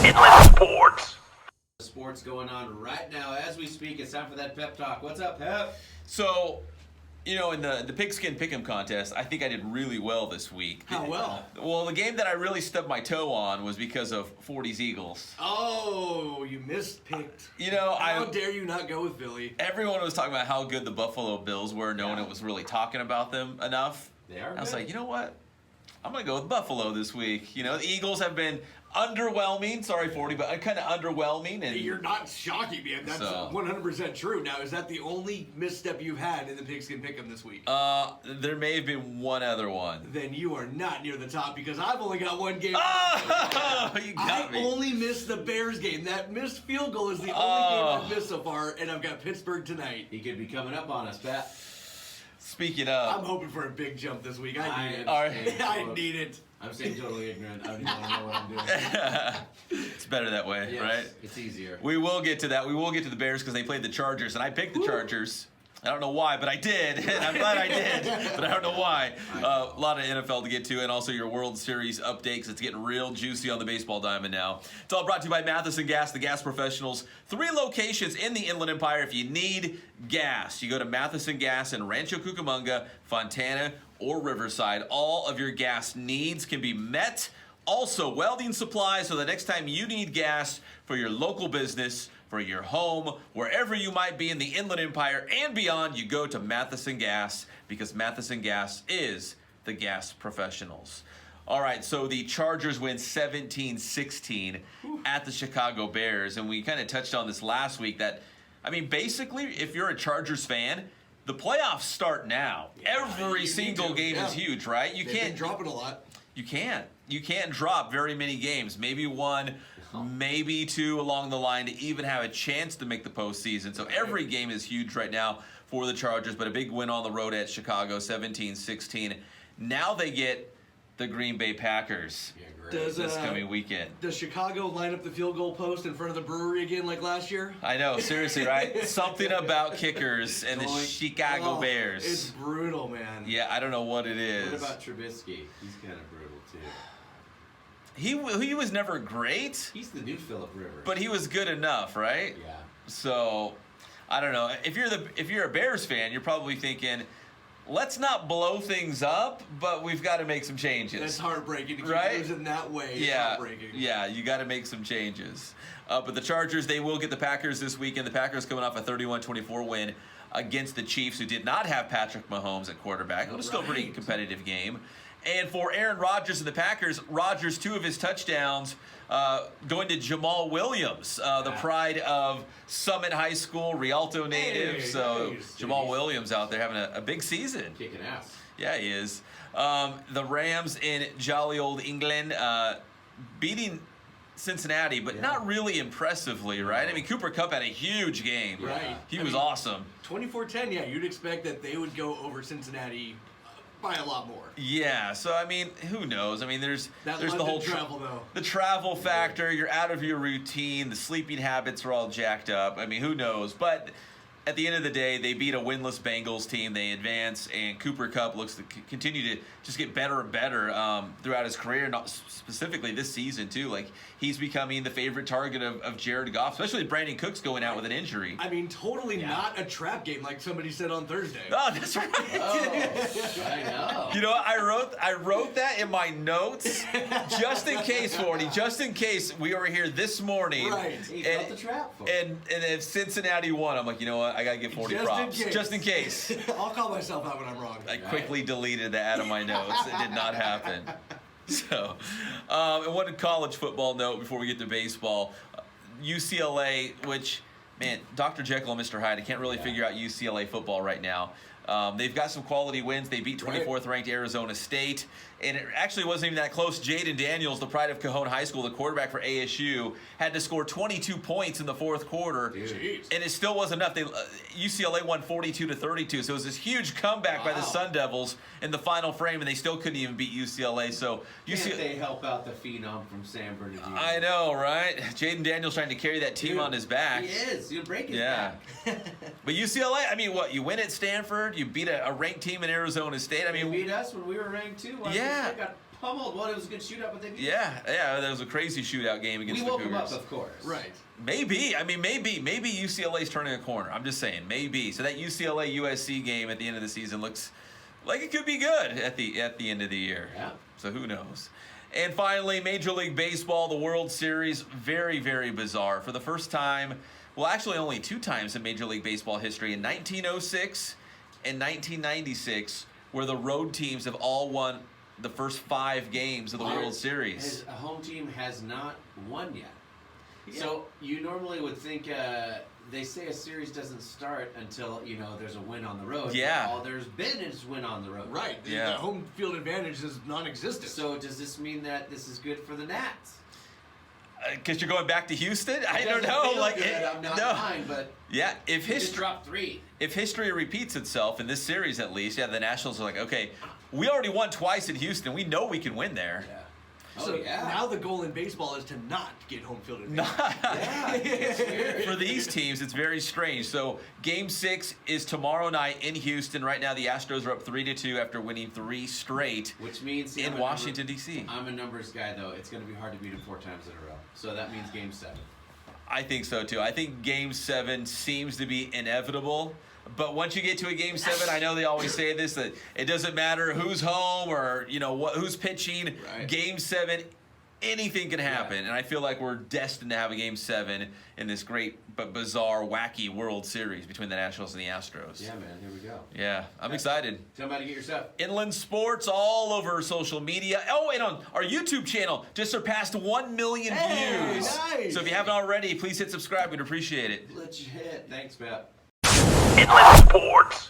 Inland Sports. Sports going on right now as we speak. It's time for that pep talk. What's up, Pep? So, in the pigskin pick'em contest, I think I did really well this week. How well? Well, the game that I really stubbed my toe on was because of 40's Eagles. Oh, you mispicked. How dare you not go with Philly? Everyone was talking about how good the Buffalo Bills were. No one was really talking about them enough. They are I was good. like, you know what? I'm going to go with Buffalo this week. The Eagles have been underwhelming. Sorry, 40, but kind of underwhelming. And You're not shocking me. That's 100% true. Now, is that the only misstep you've had in the pigskin pick'em this week? there may have been one other one. Then you are not near the top because I've only got one game. Oh, you got me. I only missed the Bears game. That missed field goal is the only game I've missed so far, and I've got Pittsburgh tonight. He could be coming up on us, Pat. Speaking of, I'm hoping for a big jump this week. I need it. All right. I need it. I'm staying totally ignorant. I don't even want to know what I'm doing. it's better that way, Yes, right? It's easiher. We will get to that. We will get to the Bears because they played the Chargers, and I picked the Chargers. I don't know why, but I did, and I'm glad I did, but I don't know why. A lot of NFL to get to, and also your World Series update because it's getting real juicy on the baseball diamond now. It's all brought to you by Matheson Gas, the gas professionals. 3 locations in the Inland Empire. If you need gas, you go to Matheson Gas in Rancho Cucamonga, Fontana, or Riverside. All of your gas needs can be met. Also, welding supplies, so the next time you need gas for your local business, for your home, wherever you might be in the Inland Empire and beyond, you go to Matheson Gas because Matheson Gas is the gas professionals. All right, so the Chargers win 17-16 at the Chicago Bears, and we kind of touched on this last week that, basically, if you're a Chargers fan, the playoffs start now. Every single game is huge, right? They've been dropping a lot. You can't. You can't drop very many games. Maybe 1, maybe 2 along the line to even have a chance to make the postseason. So every game is huge right now for the Chargers, but a big win on the road at Chicago, 17-16. Now they get the Green Bay Packers this coming weekend. Does Chicago line up the field goal post in front of the Brewery again like last year? I know, seriously, right? Something about kickers and the Chicago Bears. It's brutal, man. Yeah, I don't know what it is. What about Trubisky? He's kind of brutal, too. He was never great. He's the new Phillip Rivers. But he was good enough, right? Yeah. So, I don't know. If you're a Bears fan, you're probably thinking, let's not blow things up, but we've got to make some changes. That's heartbreaking to keep right? losing that way. It's heartbreaking. Yeah, you got to make some changes. But the Chargers, they will get the Packers this weekend. The Packers coming off a 31-24 win against the Chiefs, who did not have Patrick Mahomes at quarterback. It was still a pretty competitive game. And for Aaron Rodgers and the Packers, 2 of his touchdowns going to Jamal Williams, the pride of Summit High School, Rialto native. Jamal Williams out there having a big season. Kicking ass. Yeah, he is. The Rams in jolly old England beating Cincinnati, but not really impressively, right? Cooper Kupp had a huge game. Right. He was awesome. 24-10, yeah, you'd expect that they would go over Cincinnati by a lot more. Yeah, so who knows? There's the whole travel though. The travel factor. You're out of your routine. The sleeping habits are all jacked up. Who knows? But at the end of the day, they beat a winless Bengals team. They advance, and Cooper Kupp looks to continue to just get better and better throughout his career, not specifically this season, too. Like, he's becoming the favorite target of Jared Goff, especially with Brandon Cooks going out with an injury. Totally not a trap game like somebody said on Thursday. Oh, that's right. Oh, I know. I wrote that in my notes just in case, 40, just in case we were here this morning. Right. He felt the trap for and if Cincinnati won, I'm like, you know what? I got to give 40 props. Just in case. I'll call myself out when I'm wrong. I quickly deleted that out of my notes. It did not happen. So, and one college football note before we get to baseball. UCLA, which, man, Dr. Jekyll and Mr. Hyde, I can't really figure out UCLA football right now. They've got some quality wins. They beat 24th ranked Arizona State. And it actually wasn't even that close. Jaden Daniels, the pride of Cajon High School, the quarterback for ASU, had to score 22 points in the fourth quarter. Jeez. And it still wasn't enough. UCLA won 42-32. So it was this huge comeback by the Sun Devils in the final frame, and they still couldn't even beat UCLA. So Can't they help out the phenom from San Bernardino? I know, right? Jaden Daniels trying to carry that team on his back. He is. He'll break his back. But UCLA, you win at Stanford, you beat a ranked team in Arizona State. They beat us when we were ranked too. Yeah. They got pummeled. Well, it was a good shootout, but they beat Yeah, there was a crazy shootout game us. against We the woke Cougars. them up, of course. Right. Maybe. I mean, maybe UCLA's turning a corner. I'm just saying, maybe. So that UCLA USC game at the end of the season looks like it could be good at the end of the year. Yeah. So who knows? And finally, Major League Baseball, the World Series, very, very bizarre. For the first time, well, actually only 2 times in Major League Baseball history, in 1906 and 1996, where the road teams have all won the first 5 games of the World Series. A home team has not won yet. Yeah. So you normally would think they say a series doesn't start until there's a win on the road. Yeah. All there's been is win on the road. Right. Yeah. The home field advantage is non-existent. So does this mean that this is good for the Nats? Because you're going back to Houston? I It don't doesn't know. feel Like, good. I'm not lying, but yeah, if just history. dropped 3. If history repeats itself in this series, at least, the Nationals are like, okay, we already won twice in Houston. We know we can win there. Yeah. So yeah. now the goal in baseball is to not get home field advantage. Yeah, it's weird. For these teams, it's very strange. So Game 6 is tomorrow night in Houston. Right now, the Astros are up 3-2 after winning 3 straight Which means in Washington, D.C. I'm a numbers guy, though. It's going to be hard to beat them 4 times in a row. So that means Game 7. I think so, too. I think Game 7 seems to be inevitable. But once you get to a Game 7, I know they always say this, that it doesn't matter who's home or, who's pitching. Right. Game 7, anything can happen. Yeah. And I feel like we're destined to have a Game 7 in this great but bizarre, wacky World Series between the Nationals and the Astros. Yeah, man. Here we go. Yeah, I'm excited. Tell me how to get your stuff. Inland Sports all over social media. Oh, and on our YouTube channel, just surpassed 1 million views. Nice. So if you haven't already, please hit subscribe. We'd appreciate it. Legit. Thanks, Pep. Inland Sports.